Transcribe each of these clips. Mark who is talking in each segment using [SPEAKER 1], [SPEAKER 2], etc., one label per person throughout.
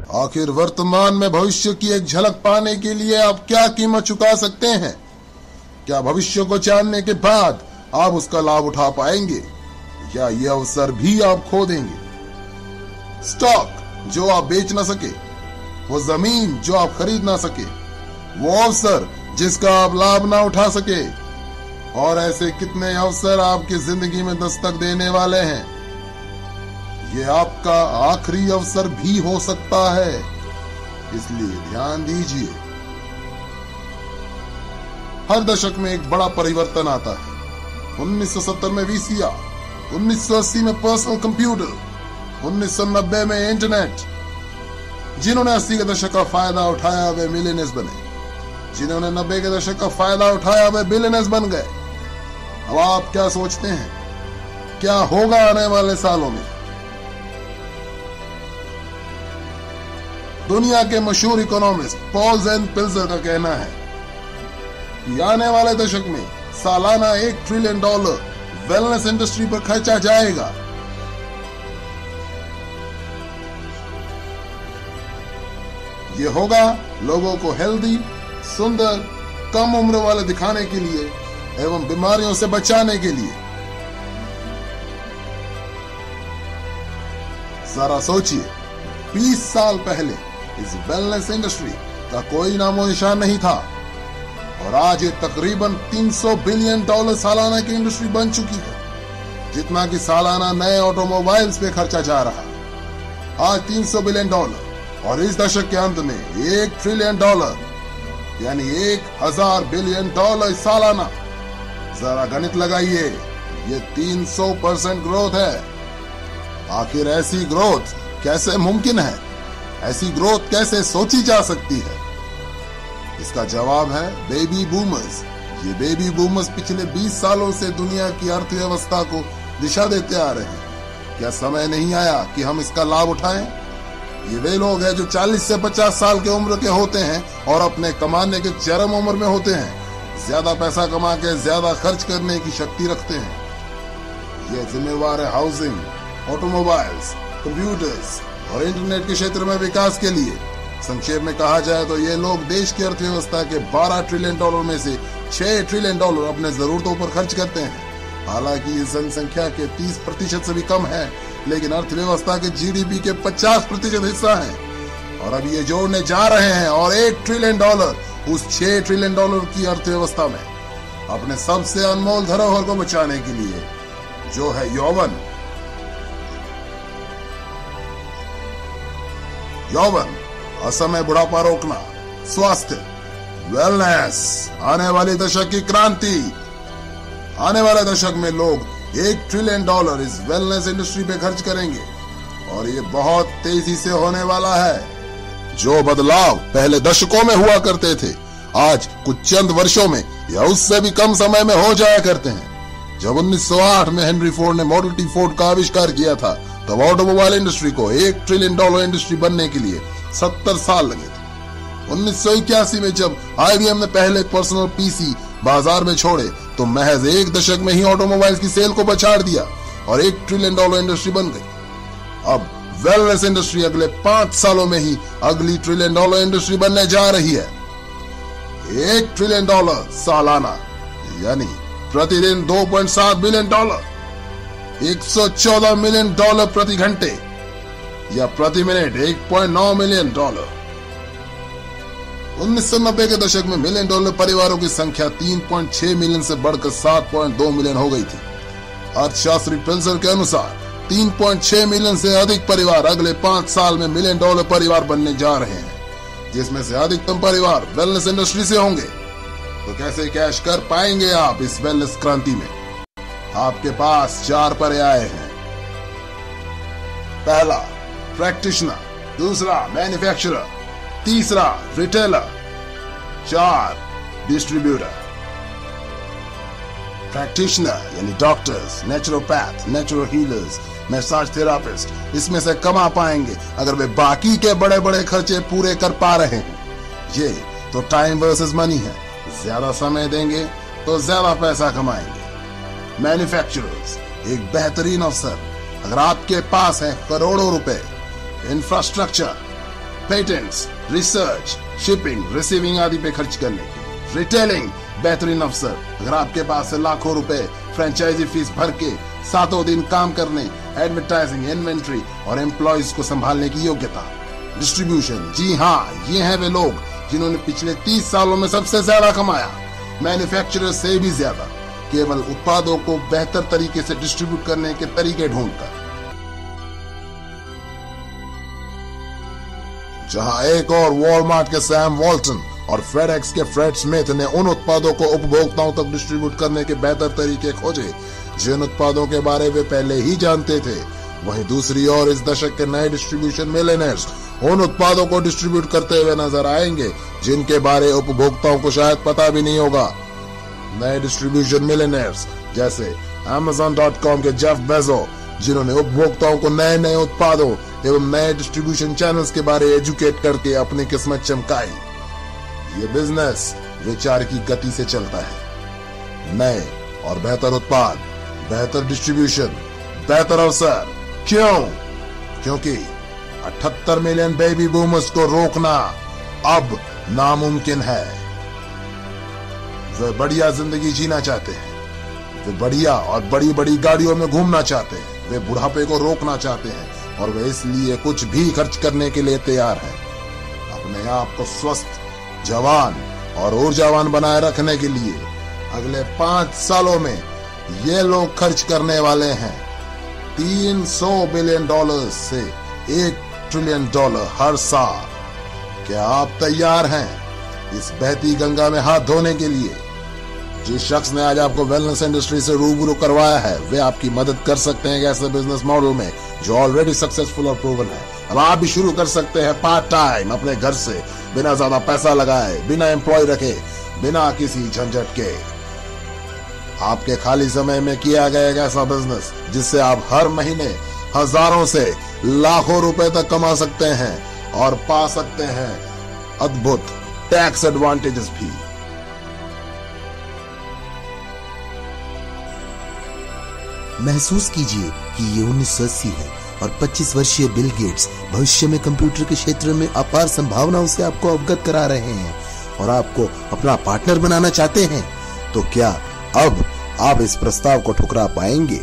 [SPEAKER 1] आखिर वर्तमान में भविष्य की एक झलक पाने के लिए आप क्या कीमत चुका सकते हैं? क्या भविष्य को जानने के बाद आप उसका लाभ उठा पाएंगे या ये अवसर भी आप खो देंगे? स्टॉक जो आप बेच ना सके, वो जमीन जो आप खरीद ना सके, वो अवसर जिसका आप लाभ ना उठा सके, और ऐसे कितने अवसर आपकी जिंदगी में दस्तक देने वाले हैं। ये आपका आखिरी अवसर भी हो सकता है, इसलिए ध्यान दीजिए। हर दशक में एक बड़ा परिवर्तन आता है। 1970 में वीसीआर, 1980 में पर्सनल कंप्यूटर, 1990 में इंटरनेट। जिन्होंने 80 के दशक का फायदा उठाया वे मिलियनेयर्स बने, जिन्होंने 90 के दशक का फायदा उठाया वे बिलियनेयर्स बन गए। अब आप क्या सोचते हैं क्या होगा आने वाले सालों में? दुनिया के मशहूर इकोनॉमिस्ट पॉल ज़ेन पिल्जर का कहना है कि आने वाले दशक में सालाना $1 ट्रिलियन वेलनेस इंडस्ट्री पर खर्चा जाएगा। ये होगा लोगों को हेल्दी, सुंदर, कम उम्र वाले दिखाने के लिए एवं बीमारियों से बचाने के लिए। जरा सोचिए, 20 साल पहले इस वेलनेस इंडस्ट्री का कोई नामो निशान नहीं था और आज ये तकरीबन $300 बिलियन सालाना की इंडस्ट्री बन चुकी है, जितना कि सालाना नए ऑटोमोबाइल्स पे खर्चा जा रहा है। आज $300 बिलियन और इस दशक के अंत में $1 ट्रिलियन यानी 1000 बिलियन सालाना। जरा गणित लगाइए, ये 300% ग्रोथ है। आखिर ऐसी ग्रोथ कैसे मुमकिन है? ऐसी ग्रोथ कैसे सोची जा सकती है? इसका जवाब है बेबी बूमर्स। ये बेबी बूमर्स पिछले 20 सालों से दुनिया की अर्थव्यवस्था को दिशा देते आ रहे हैं। क्या समय नहीं आया कि हम इसका लाभ उठाएं? ये वे लोग हैं जो 40 से 50 साल के उम्र के होते हैं और अपने कमाने के चरम उम्र में होते हैं, ज्यादा पैसा कमा के ज्यादा खर्च करने की शक्ति रखते हैं। ये जिम्मेवार है हाउसिंग, ऑटोमोबाइल्स, कंप्यूटर्स और इंटरनेट के क्षेत्र में विकास के लिए। संक्षेप में कहा जाए तो ये लोग देश की अर्थव्यवस्था के $12 ट्रिलियन में से $6 ट्रिलियन अपने जरूरतों पर खर्च करते हैं। हालांकि ये जनसंख्या के 30% से भी कम है, लेकिन अर्थव्यवस्था के जीडीपी के 50% हिस्सा है। और अब ये जोड़ने जा रहे हैं और $1 ट्रिलियन उस $6 ट्रिलियन की अर्थव्यवस्था में अपने सबसे अनमोल धरोहर को बचाने के लिए, जो है यौवन। यौवन, असमय बुढ़ापा रोकना, स्वास्थ्य, वेलनेस, आने वाली दशक की क्रांति। आने वाले दशक में लोग $1 ट्रिलियन इस वेलनेस इंडस्ट्री पे खर्च करेंगे और ये बहुत तेजी से होने वाला है। जो बदलाव पहले दशकों में हुआ करते थे, आज कुछ चंद वर्षों में या उससे भी कम समय में हो जाया करते हैं। जब 1908 में हेनरी फोर्ड ने मॉडल टी फोर्ड का आविष्कार किया था, तब ऑटोमोबाइल इंडस्ट्री को $1 ट्रिलियन इंडस्ट्री बनने के लिए 70 साल लगे थे। 1981 में जब IBM ने पहले पर्सनल पीसी बाजार में छोड़े, तो महज 1 दशक में ही ऑटोमोबाइल्स की सेल को पछाड़ दिया और $1 ट्रिलियन इंडस्ट्री बन गई। अब वेलनेस इंडस्ट्री अगले 5 सालों में ही अगली $1 ट्रिलियन इंडस्ट्री बनने जा रही है। $1 ट्रिलियन सालाना यानी प्रतिदिन $2.7 बिलियन, $114 मिलियन प्रति घंटे या प्रति मिनट $1.9 मिलियन। 1990 के दशक में $1 मिलियन परिवारों की संख्या 3.6 मिलियन से बढ़कर 7.2 मिलियन हो गई थी। अर्थशास्त्री पिल्जर के अनुसार 3.6 मिलियन से अधिक परिवार अगले 5 साल में $1 मिलियन परिवार बनने जा रहे हैं, जिसमें से अधिकतम परिवार वेलनेस इंडस्ट्री से होंगे। तो कैसे कैश कर पाएंगे आप इस वेलनेस क्रांति में? आपके पास 4 पर्याय हैं। पहला, प्रैक्टिशनर, दूसरा मैन्युफैक्चरर, तीसरा रिटेलर, 4 डिस्ट्रीब्यूटर। प्रैक्टिशनर यानी doctors, naturopath, naturo healers, massage therapist इसमें से कमा पाएंगे अगर वे बाकी के बड़े बड़े खर्चे पूरे कर पा रहे हैं। ये तो टाइम वर्सेस मनी है, ज्यादा समय देंगे तो ज्यादा पैसा कमाएंगे। मैन्युफैक्चरर्स, एक बेहतरीन अवसर अगर आपके पास है करोड़ों रुपए, infrastructure, patents, research, shipping, receiving आदि पे खर्च करने के लिए। रिटेलिंग, बेहतरीन अवसर। अगर आपके पास है लाखों रुपए फ्रेंचाइजी फीस भर के सातों दिन काम करने, एडवर्टाइजिंग, इन्वेंट्री और एम्प्लॉयज को संभालने की योग्यता। डिस्ट्रीब्यूशन, जी हाँ, ये हैं वे लोग जिन्होंने पिछले 30 सालों में सबसे ज्यादा कमाया, मैन्युफैक्चरर से भी ज्यादा, केवल उत्पादों को बेहतर तरीके से डिस्ट्रीब्यूट करने के तरीके ढूंढकर। जहां एक और वॉलमार्ट के सैम वॉल्टन और फेडेक्स के फ्रेड स्मिथ ने उन उत्पादों को उपभोक्ताओं तक डिस्ट्रीब्यूट करने के बेहतर तरीके खोजे जिन उत्पादों के बारे में पहले ही जानते थे, वहीं दूसरी ओर इस दशक के नए डिस्ट्रीब्यूशन मिलियनेयर्स उन उत्पादों को डिस्ट्रीब्यूट करते हुए नजर आएंगे जिनके बारे उपभोक्ताओं को शायद पता भी नहीं होगा। नए डिस्ट्रीब्यूशन मिलियनेयर्स जैसे Amazon.com के जेफ बेजो, जिन्होंने उपभोक्ताओं को नए नए उत्पादों एवं नए डिस्ट्रीब्यूशन चैनल्स के बारे एजुकेट करके अपनी किस्मत चमकाई। ये बिजनेस विचार की गति से चलता है। नए और बेहतर उत्पाद, बेहतर डिस्ट्रीब्यूशन, बेहतर अवसर। क्यों? क्योंकि 78 मिलियन बेबी बूमर्स को रोकना अब नामुमकिन है। वे बढ़िया जिंदगी जीना चाहते हैं, वे बढ़िया और बड़ी बड़ी गाड़ियों में घूमना चाहते हैं, वे बुढ़ापे को रोकना चाहते हैं और वे इसलिए कुछ भी खर्च करने के लिए तैयार हैं। अपने आप को स्वस्थ, जवान और ऊर्जावान बनाए रखने के लिए अगले 5 सालों में ये लोग खर्च करने वाले हैं $300 बिलियन से $1 ट्रिलियन हर साल। क्या आप तैयार हैं इस बहती गंगा में हाथ धोने के लिए? जिस शख्स ने आज आपको वेलनेस इंडस्ट्री से रूबरू करवाया है, वे आपकी मदद कर सकते हैं ऐसे बिजनेस मॉडल में जो ऑलरेडी सक्सेसफुल और प्रूवन है। अब आप भी शुरू कर सकते हैं पार्ट टाइम अपने घर से, बिना ज्यादा पैसा लगाए, बिना एम्प्लॉय रखे, बिना किसी झंझट के। आपके खाली समय में किया गया एक ऐसा बिजनेस जिससे आप हर महीने हजारों से लाखों रुपए तक कमा सकते हैं और पा सकते हैं अद्भुत टैक्स एडवांटेजेस भी।
[SPEAKER 2] महसूस कीजिए कि ये 1980 है और 25 वर्षीय बिल गेट्स भविष्य में कंप्यूटर के क्षेत्र में अपार संभावनाओं से आपको अवगत करा रहे हैं और आपको अपना पार्टनर बनाना चाहते हैं। तो क्या अब आप इस प्रस्ताव को ठुकरा पाएंगे?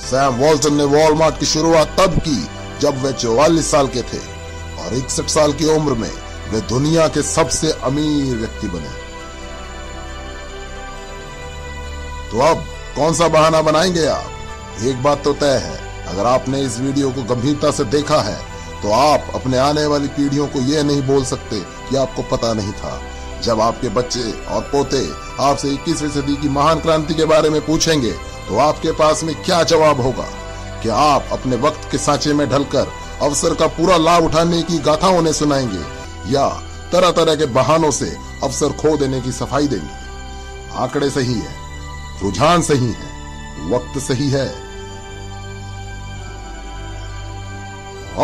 [SPEAKER 1] सैम वॉल्टन ने वॉलमार्ट की शुरुआत तब की जब वे 44 साल के थे और 61 साल की उम्र में वे दुनिया के सबसे अमीर व्यक्ति बने। तो अब कौन सा बहाना बनाएंगे आप? एक बात तो तय है, अगर आपने इस वीडियो को गंभीरता से देखा है तो आप अपने आने वाली पीढ़ियों को यह नहीं बोल सकते कि आपको पता नहीं था। जब आपके बच्चे और पोते आपसे 21वीं सदी की महान क्रांति के बारे में पूछेंगे तो आपके पास में क्या जवाब होगा? क्या आप अपने वक्त के सांचे में ढलकर अवसर का पूरा लाभ उठाने की गाथा उन्हें सुनाएंगे या तरह तरह के बहानों से अवसर खो देने की सफाई देंगे? आंकड़े सही है, रुझान सही है, वक्त सही है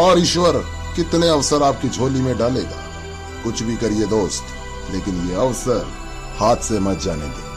[SPEAKER 1] और ईश्वर कितने अवसर आपकी झोली में डालेगा। कुछ भी करिए दोस्त, लेकिन ये अवसर हाथ से मत जाने दें।